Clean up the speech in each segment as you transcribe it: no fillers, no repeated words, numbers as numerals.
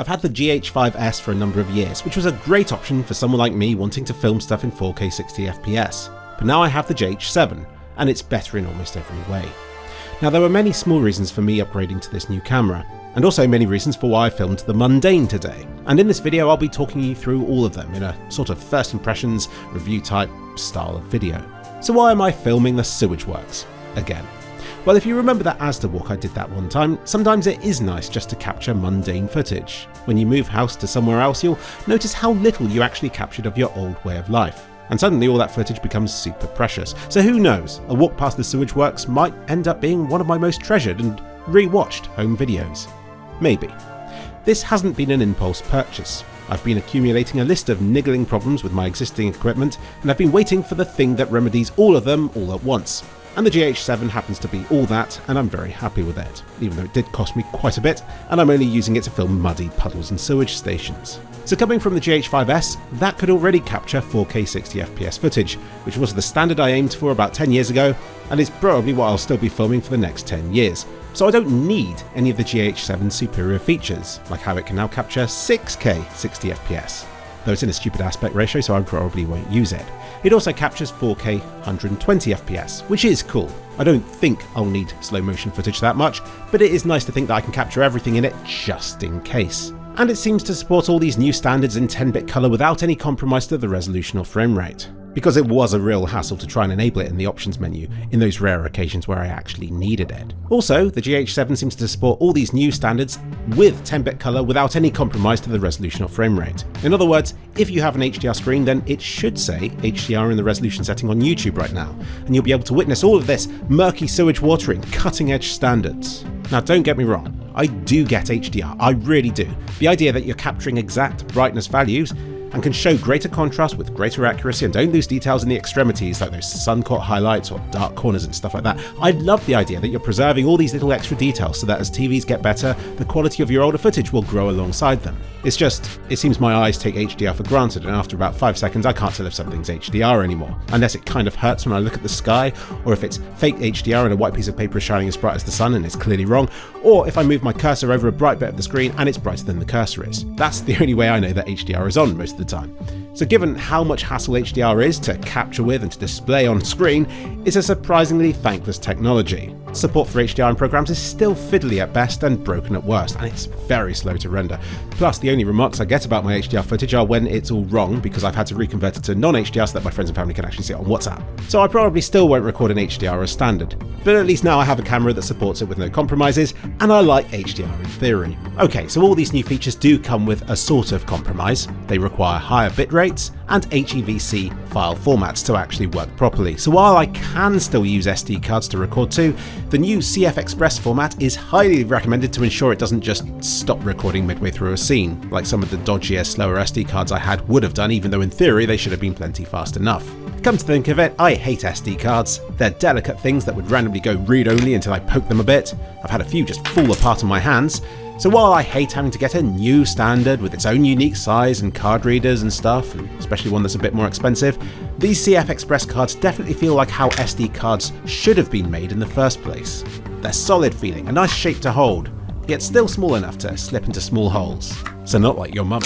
I've had the GH5-S for a number of years, which was a great option for someone like me wanting to film stuff in 4K 60fps, but now I have the GH7, and it's better in almost every way. Now there were many small reasons for me upgrading to this new camera, and also many reasons for why I filmed the mundane today, and in this video I'll be talking you through all of them in a sort of first impressions, review type style of video. So why am I filming the sewage works again? Well, if you remember that Asda walk I did that one time, sometimes it is nice just to capture mundane footage. When you move house to somewhere else, you'll notice how little you actually captured of your old way of life. And suddenly all that footage becomes super precious. So who knows, a walk past the sewage works might end up being one of my most treasured and re-watched home videos. Maybe. This hasn't been an impulse purchase. I've been accumulating a list of niggling problems with my existing equipment, and I've been waiting for the thing that remedies all of them all at once. And the GH7 happens to be all that, and I'm very happy with it, even though it did cost me quite a bit, and I'm only using it to film muddy puddles and sewage stations. So coming from the GH5-S, that could already capture 4K 60fps footage, which was the standard I aimed for about 10 years ago, and is probably what I'll still be filming for the next 10 years. So I don't need any of the GH7's superior features, like how it can now capture 6K 60fps. Though it's in a stupid aspect ratio, so I probably won't use it. It also captures 4K 120fps, which is cool. I don't think I'll need slow motion footage that much, but it is nice to think that I can capture everything in it just in case. And it seems to support all these new standards in 10-bit colour without any compromise to the resolution or frame rate. Because it was a real hassle to try and enable it in the options menu in those rare occasions where I actually needed it. Also, the GH7 seems to support all these new standards with 10-bit colour without any compromise to the resolution or frame rate. In other words, if you have an HDR screen, then it should say HDR in the resolution setting on YouTube right now, and you'll be able to witness all of this murky sewage water in cutting-edge standards. Now don't get me wrong, I do get HDR, I really do. The idea that you're capturing exact brightness values and can show greater contrast with greater accuracy and don't lose details in the extremities like those sun-caught highlights or dark corners and stuff like that. I love the idea that you're preserving all these little extra details so that as TVs get better, the quality of your older footage will grow alongside them. It's just, it seems my eyes take HDR for granted, and after about 5 seconds I can't tell if something's HDR anymore, unless it kind of hurts when I look at the sky, or if it's fake HDR and a white piece of paper is shining as bright as the sun and it's clearly wrong, or if I move my cursor over a bright bit of the screen and it's brighter than the cursor is. That's the only way I know that HDR is on most of the time. So given how much hassle HDR is to capture with and to display on screen, it's a surprisingly thankless technology. Support for HDR in programs is still fiddly at best and broken at worst, and it's very slow to render. Plus, the only remarks I get about my HDR footage are when it's all wrong because I've had to reconvert it to non-HDR so that my friends and family can actually see it on WhatsApp. So I probably still won't record in HDR as standard, but at least now I have a camera that supports it with no compromises, and I like HDR in theory. Okay, so all these new features do come with a sort of compromise. They require higher bit rates and HEVC file formats to actually work properly. So while I can still use SD cards to record to, the new CFExpress format is highly recommended to ensure it doesn't just stop recording midway through a scene, like some of the dodgier, slower SD cards I had would have done, even though in theory they should have been plenty fast enough. Come to think of it, I hate SD cards. They're delicate things that would randomly go read-only until I poke them a bit. I've had a few just fall apart in my hands. So while I hate having to get a new standard with its own unique size and card readers and stuff, and especially one that's a bit more expensive, these CFExpress cards definitely feel like how SD cards should have been made in the first place. They're solid feeling, a nice shape to hold, yet still small enough to slip into small holes. So not like your mum.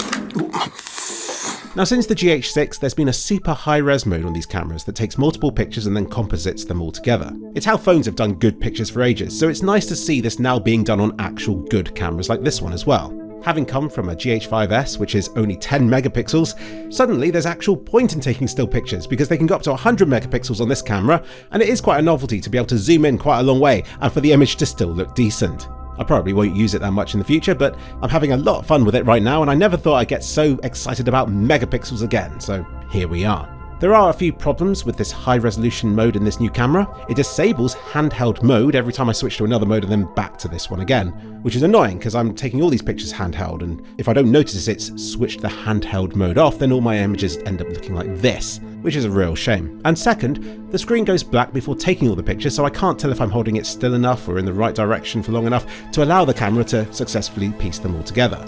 Now since the GH6, there's been a super high-res mode on these cameras that takes multiple pictures and then composites them all together. It's how phones have done good pictures for ages, so it's nice to see this now being done on actual good cameras like this one as well. Having come from a GH5-S, which is only 10 megapixels, suddenly there's actual point in taking still pictures because they can go up to 100 megapixels on this camera, and it is quite a novelty to be able to zoom in quite a long way and for the image to still look decent. I probably won't use it that much in the future, but I'm having a lot of fun with it right now, and I never thought I'd get so excited about megapixels again, so here we are. There are a few problems with this high resolution mode in this new camera. It disables handheld mode every time I switch to another mode and then back to this one again, which is annoying because I'm taking all these pictures handheld, and if I don't notice it's switched the handheld mode off, then all my images end up looking like this, which is a real shame. And second, the screen goes black before taking all the pictures, so I can't tell if I'm holding it still enough or in the right direction for long enough to allow the camera to successfully piece them all together.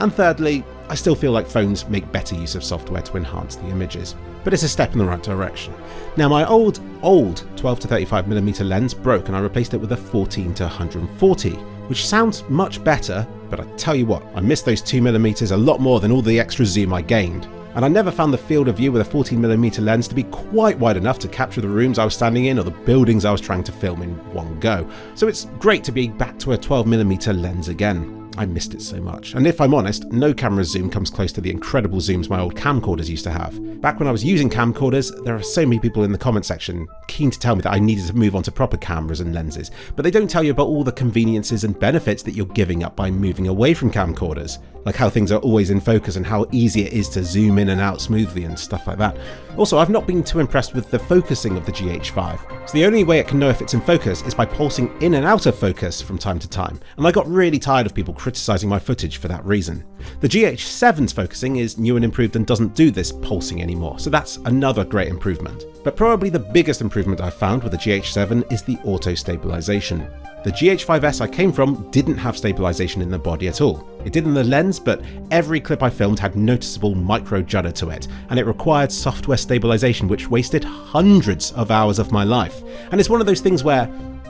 And thirdly, I still feel like phones make better use of software to enhance the images, but it's a step in the right direction. Now, my old old 12-35mm lens broke and I replaced it with a 14-140, which sounds much better, but I tell you what, I miss those 2mm a lot more than all the extra zoom I gained. And I never found the field of view with a 14mm lens to be quite wide enough to capture the rooms I was standing in or the buildings I was trying to film in one go. So it's great to be back to a 12mm lens again. I missed it so much. And if I'm honest, no camera's zoom comes close to the incredible zooms my old camcorders used to have. Back when I was using camcorders, there are so many people in the comment section keen to tell me that I needed to move on to proper cameras and lenses, but they don't tell you about all the conveniences and benefits that you're giving up by moving away from camcorders, like how things are always in focus and how easy it is to zoom in and out smoothly and stuff like that. Also, I've not been too impressed with the focusing of the GH5, so the only way it can know if it's in focus is by pulsing in and out of focus from time to time, and I got really tired of people criticising my footage for that reason. The GH7's focusing is new and improved and doesn't do this pulsing anymore, so that's another great improvement. But probably the biggest improvement I've found with the GH7 is the auto-stabilisation. The GH5-S I came from didn't have stabilisation in the body at all. It did in the lens, but every clip I filmed had noticeable micro judder to it, and it required software stabilisation, which wasted hundreds of hours of my life. And it's one of those things where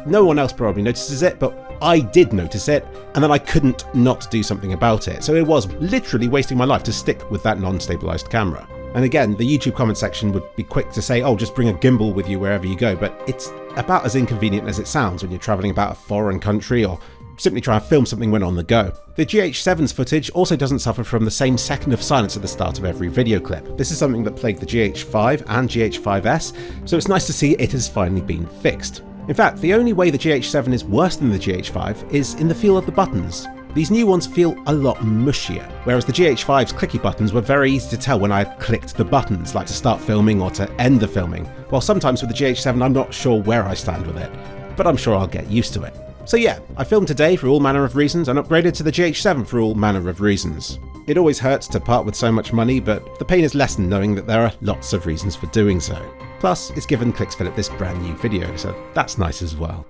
no one else probably notices it, but I did notice it, and then I couldn't not do something about it. So it was literally wasting my life to stick with that non-stabilised camera. And again, the YouTube comment section would be quick to say, oh, just bring a gimbal with you wherever you go, but it's about as inconvenient as it sounds when you're travelling about a foreign country or simply trying to film something when on the go. The GH7's footage also doesn't suffer from the same second of silence at the start of every video clip. This is something that plagued the GH5 and GH5-S, so it's nice to see it has finally been fixed. In fact, the only way the GH7 is worse than the GH5 is in the feel of the buttons. These new ones feel a lot mushier, whereas the GH5's clicky buttons were very easy to tell when I clicked the buttons, like to start filming or to end the filming, while sometimes with the GH7 I'm not sure where I stand with it, but I'm sure I'll get used to it. So yeah, I filmed today for all manner of reasons and upgraded to the GH7 for all manner of reasons. It always hurts to part with so much money, but the pain is lessened knowing that there are lots of reasons for doing so. Plus, it's given ClicksPhilip this brand new video, so that's nice as well.